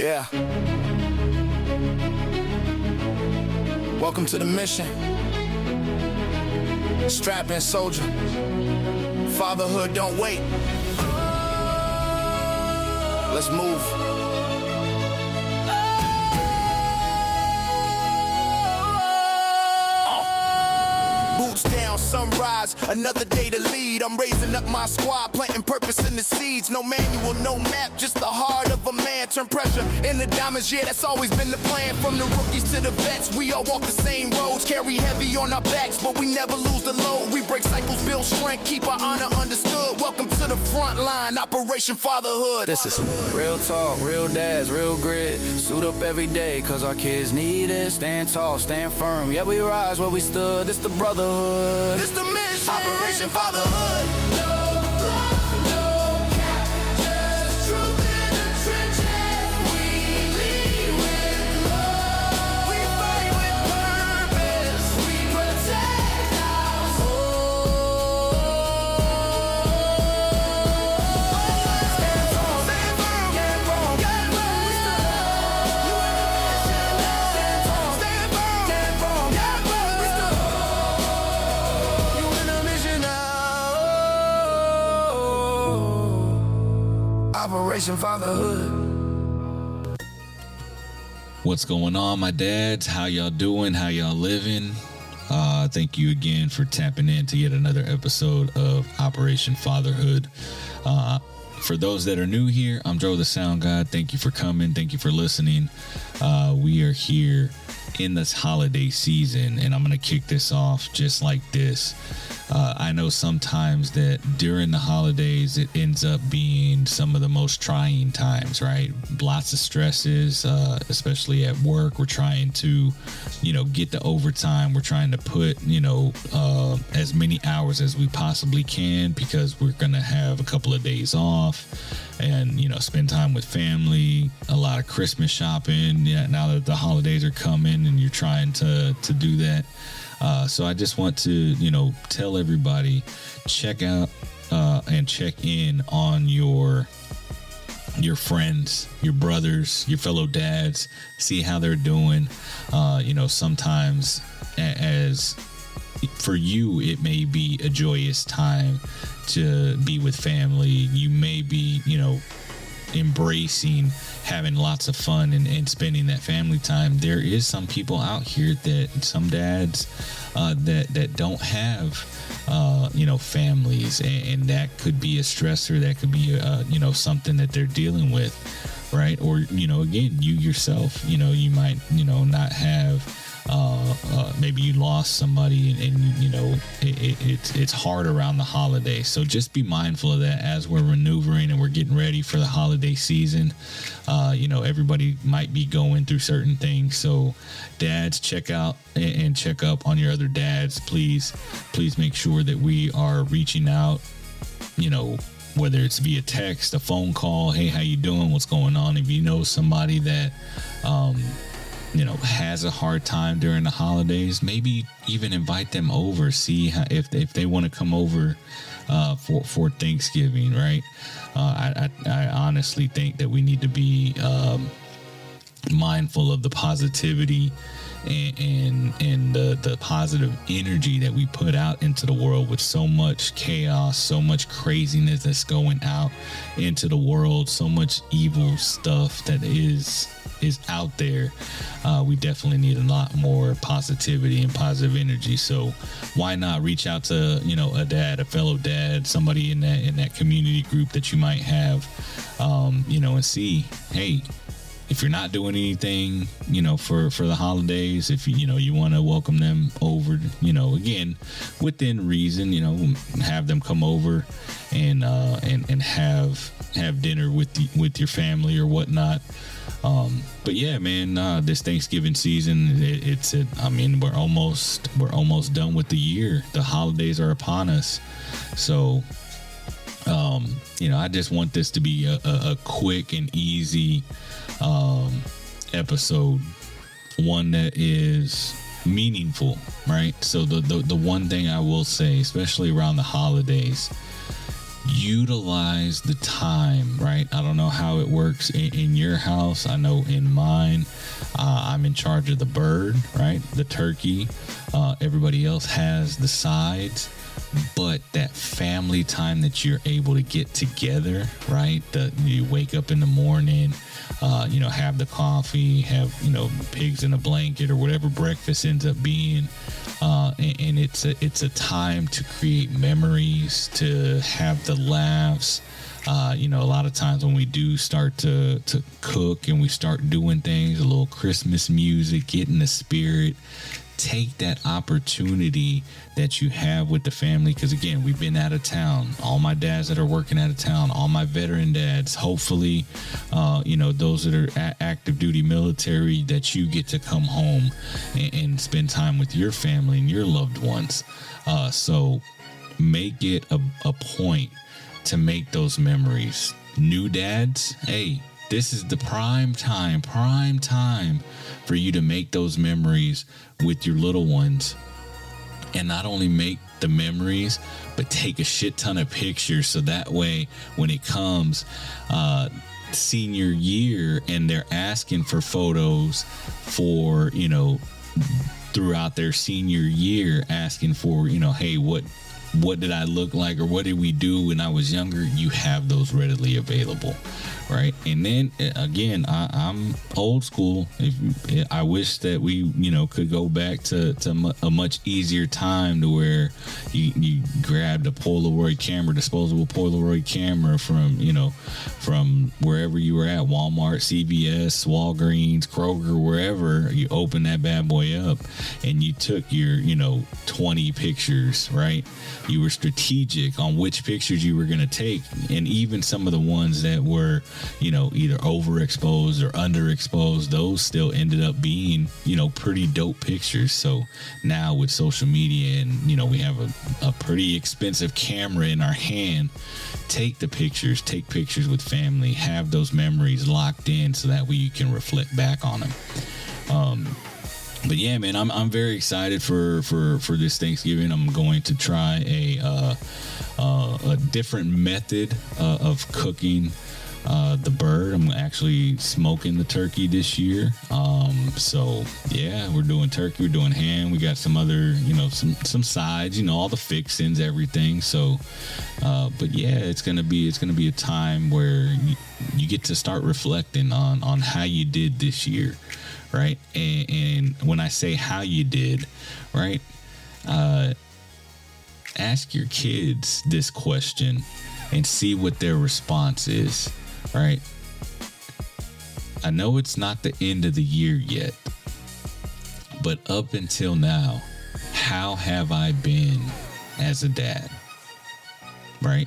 Yeah. Welcome to the mission. Strap in, soldier. Fatherhood, don't wait. Let's move. Boots down, sunrise, another day to lead. I'm raising up my squad, planting purpose in the seeds. No manual, no map, just the heart of a man. Turn pressure into diamonds, yeah, that's always been the plan. From the rookies to the vets, we all walk the same roads. Carry heavy on our backs, but we never lose the load. We break cycles, build strength, keep our honor understood. Welcome to the front line, Operation Fatherhood. This is real talk, real dads, real grit. Suit up every day, cause our kids need it. Stand tall, stand firm, yeah, we rise where we stood. It's the brotherhood. It's the mission. Operation Fatherhood. No love, no cap, just truth in the trenches. We lead with love. We fight with purpose. We protect our soul. Stand tall, stand firm, stand firm, stand firm. We stood. You in the mission. Stand tall, stand firm, stand firm, stand firm. We stood. Operation Fatherhood. What's going on, my dads? How y'all doing? How y'all living? Thank you again for tapping in to yet another episode of Operation Fatherhood. For those that are new here, I'm Joe the Sound God. Thank you for coming. Thank you for listening. We are here in this holiday season, and I'm going to kick this off just like this. I know sometimes that during the holidays, it ends up being some of the most trying times, right? Lots of stresses, especially at work. We're trying to, get the overtime. We're trying to put, as many hours as we possibly can because we're going to have a couple of days off and, spend time with family, a lot of Christmas shopping. Yeah, now that the holidays are coming and you're trying to do that. So I just want to, tell everybody, check out and check in on your friends, your brothers, your fellow dads, see how they're doing. Sometimes as for you, it may be a joyous time to be with family. You may be, embracing having lots of fun and spending that family time. There is some people out here some dads that don't have families, and that could be a stressor. That could be something that they're dealing with, right? Or again, you yourself, you might not have maybe you lost somebody and it's hard around the holidays. So just be mindful of that as we're maneuvering and we're getting ready for the holiday season. Everybody might be going through certain things. So dads, check out and check up on your other dads. Please make sure that we are reaching out, whether it's via text, a phone call. Hey, how you doing? What's going on? If you know somebody that, has a hard time during the holidays, maybe even invite them over, see if they want to come over for Thanksgiving, right? I honestly think that we need to be mindful of the positivity and the positive energy that we put out into the world with so much chaos, so much craziness that's going out into the world, so much evil stuff that is out there. We definitely need a lot more positivity and positive energy. So why not reach out to a dad, a fellow dad, somebody in that community group that you might have, and see, hey, if you're not doing anything, for the holidays, if you want to welcome them over, again, within reason, have them come over and have dinner with your family or whatnot. But yeah, man, this Thanksgiving season, we're almost done with the year. The holidays are upon us. So, I just want this to be a quick and easy episode, one that is meaningful, right? So the one thing I will say, especially around the holidays, utilize the time, right? I don't know how it works in your house. I know in mine, I'm in charge of the bird, right? The turkey. Everybody else has the sides. But that family time that you're able to get together, right? You wake up in the morning, have the coffee, have, pigs in a blanket or whatever breakfast ends up being. And it's a time to create memories, to have the laughs. A lot of times when we do start to cook and we start doing things, a little Christmas music, get in the spirit. Take that opportunity that you have with the family, because again, we've been out of town. All my dads that are working out of town, all my veteran dads, hopefully, those that are active duty military, that you get to come home and spend time with your family and your loved ones. So make it a point to make those memories. New dads, hey, this is the prime time for you to make those memories with your little ones, and not only make the memories, but take a shit ton of pictures, so that way when it comes senior year and they're asking for photos for, throughout their senior year, asking for, hey, what did I look like, or what did we do when I was younger? You have those readily available, right? And then again, I'm old school. I wish that we, could go back to a much easier time, to where you grabbed a Polaroid camera, disposable Polaroid camera from wherever you were at, Walmart, CVS, Walgreens, Kroger, wherever. You open that bad boy up and you took your, 20 pictures, right? You were strategic on which pictures you were going to take, and even some of the ones that were, either overexposed or underexposed, those still ended up being, pretty dope pictures. So now with social media and, we have a pretty expensive camera in our hand, take pictures with family, have those memories locked in, so that way you can reflect back on them. But yeah, man, I'm very excited for this Thanksgiving. I'm going to try a different method of cooking the bird. I'm actually smoking the turkey this year. So yeah, we're doing turkey, we're doing ham. We got some other, some sides, all the fixings, everything. So, but yeah, it's gonna be a time where you get to start reflecting on how you did this year. Right. And when I say how you did, right, ask your kids this question and see what their response is. Right. I know it's not the end of the year yet, but up until now, how have I been as a dad? Right.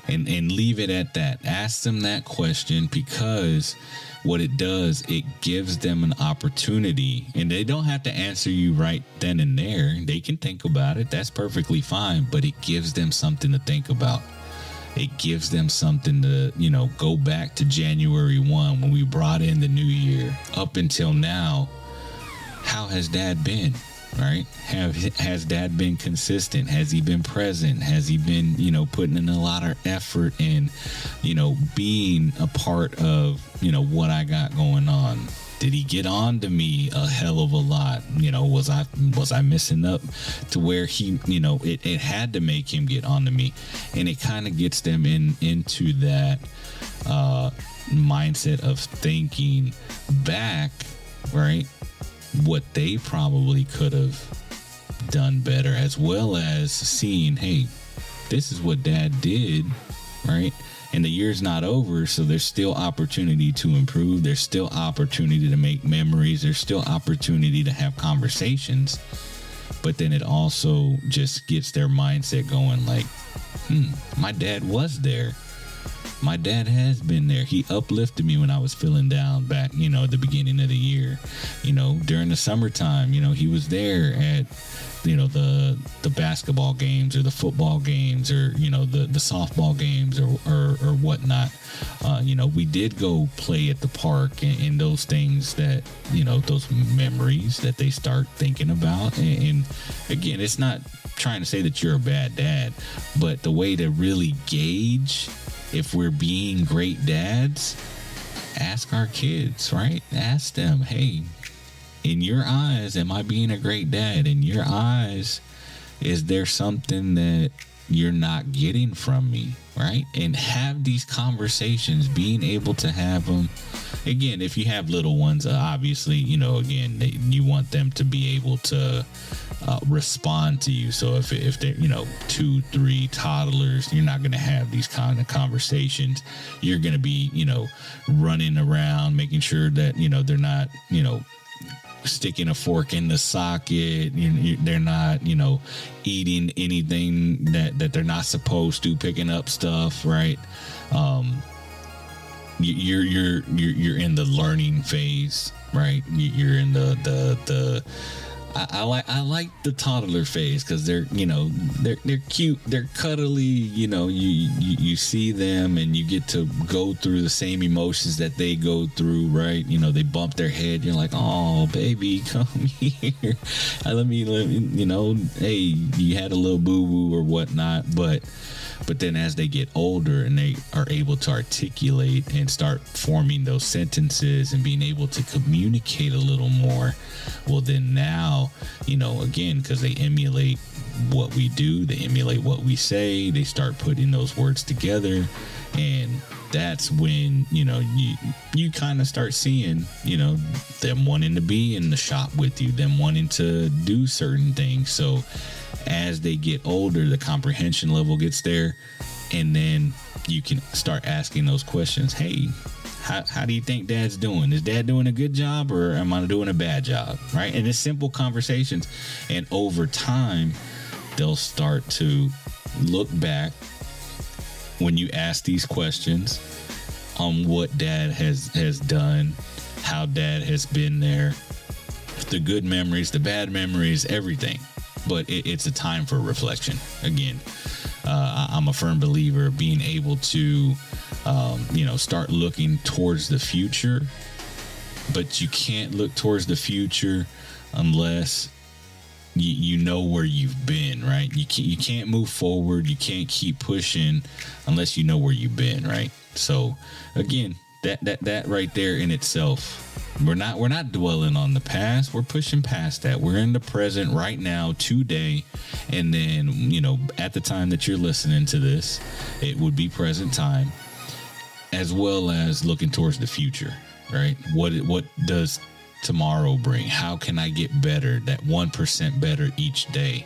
And leave it at that. Ask them that question, because what it does, it gives them an opportunity, and they don't have to answer you right then and there. They can think about it. That's perfectly fine, but it gives them something to think about. It gives them something to, go back to January 1 when we brought in the new year. Up until now, how has dad been? Right? Has dad been consistent? Has he been present? Has he been, putting in a lot of effort and, being a part of, what I got going on? Did he get on to me a hell of a lot? Was I messing up to where he, it had to make him get on to me? And it kind of gets them into that mindset of thinking back, right? What they probably could have done better, as well as seeing, hey, this is what dad did, right? And the year's not over, so there's still opportunity to improve. There's still opportunity to make memories. There's still opportunity to have conversations. But then it also just gets their mindset going like, my dad was there. My dad has been there. He uplifted me when I was feeling down back, at the beginning of the year. During the summertime, he was there at, the basketball games or the football games or, the softball games or whatnot. We did go play at the park and those things that, those memories that they start thinking about. And again, it's not trying to say that you're a bad dad, but the way to really gauge if we're being great dads, ask our kids, right? Ask them, hey, in your eyes, am I being a great dad? In your eyes, is there something that you're not getting from me, right? And have these conversations, being able to have them. Again, if you have little ones, obviously, again, you want them to be able to respond to you. So if they're 2, 3 toddlers, you're not going to have these kind of conversations. You're going to be running around, making sure that they're not sticking a fork in the socket. They're not eating anything that they're not supposed to, picking up stuff, right? You're in the learning phase, right? You're in the I like the toddler phase, because they're cute, they're cuddly, you see them and you get to go through the same emotions that they go through, right? They bump their head, you're like, oh baby, come here, let me hey, you had a little boo-boo or whatnot. But then as they get older and they are able to articulate and start forming those sentences and being able to communicate a little more, well, then now, again, because they emulate what we do, they emulate what we say, they start putting those words together. And that's when, you kind of start seeing, them wanting to be in the shop with you, them wanting to do certain things. So as they get older, the comprehension level gets there, and then you can start asking those questions. Hey, how do you think dad's doing? Is dad doing a good job, or am I doing a bad job? Right? And it's simple conversations. And over time, they'll start to look back when you ask these questions on what dad has done, how dad has been there, the good memories, the bad memories, everything. But it's a time for reflection. Again, I'm a firm believer of being able to, start looking towards the future. But you can't look towards the future unless you know where you've been, right? You can't move forward. You can't keep pushing unless you know where you've been, right? So again, that right there in itself, we're not dwelling on the past. We're pushing past that. We're in the present right now, today. And then, at the time that you're listening to this, it would be present time, as well as looking towards the future, right? What does tomorrow bring? How can I get better, that 1% better each day?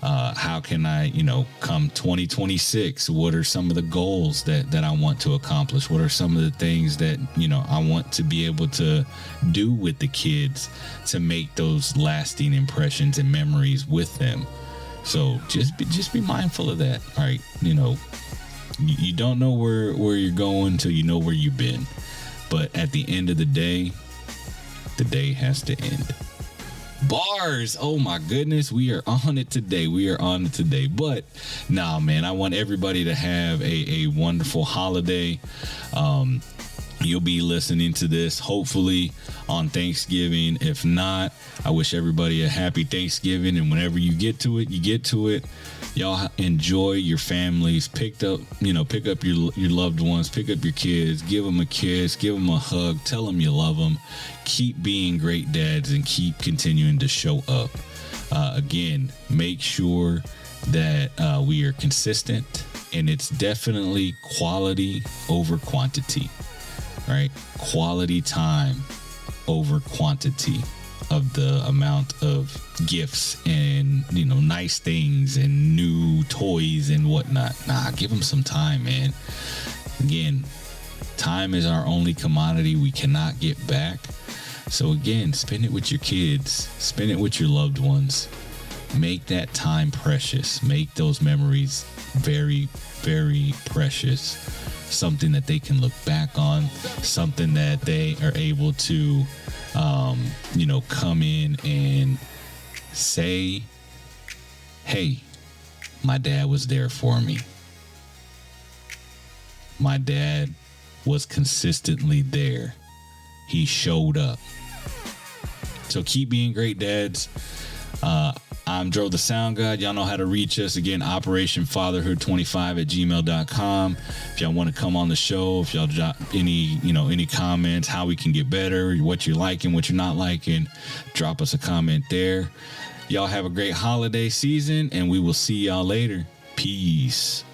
How can I, come 2026, what are some of the goals that I want to accomplish? What are some of the things that, I want to be able to do with the kids to make those lasting impressions and memories with them? So just be mindful of that. All right. You don't know where you're going till you know where you've been. But at the end of the day has to end. Bars. Oh my goodness. We are on it today. But nah, man, I want everybody to have a wonderful holiday. You'll be listening to this hopefully on Thanksgiving. If not, I wish everybody a happy Thanksgiving. And whenever you get to it, y'all enjoy your families. Pick up your loved ones, pick up your kids, give them a kiss, give them a hug, tell them you love them. Keep being great dads and keep continuing to show up. Again, make sure that we are consistent, and it's definitely quality over quantity, right? Quality time over quantity of the amount of gifts and nice things and new toys and whatnot. Give them some time, man. Again, time is our only commodity we cannot get back. So again, spend it with your kids, spend it with your loved ones. Make that time precious. Make those memories very, very precious. Something that they can look back on, something that they are able to come in and say, hey, my dad was there for me. My dad was consistently there. He showed up. So keep being great dads. I'm Dro the Sound God. Y'all know how to reach us. Again, Operation Fatherhood 25 at gmail.com. If y'all want to come on the show, if y'all drop any comments, how we can get better, what you're liking, what you're not liking, drop us a comment there. Y'all have a great holiday season, and we will see y'all later. Peace.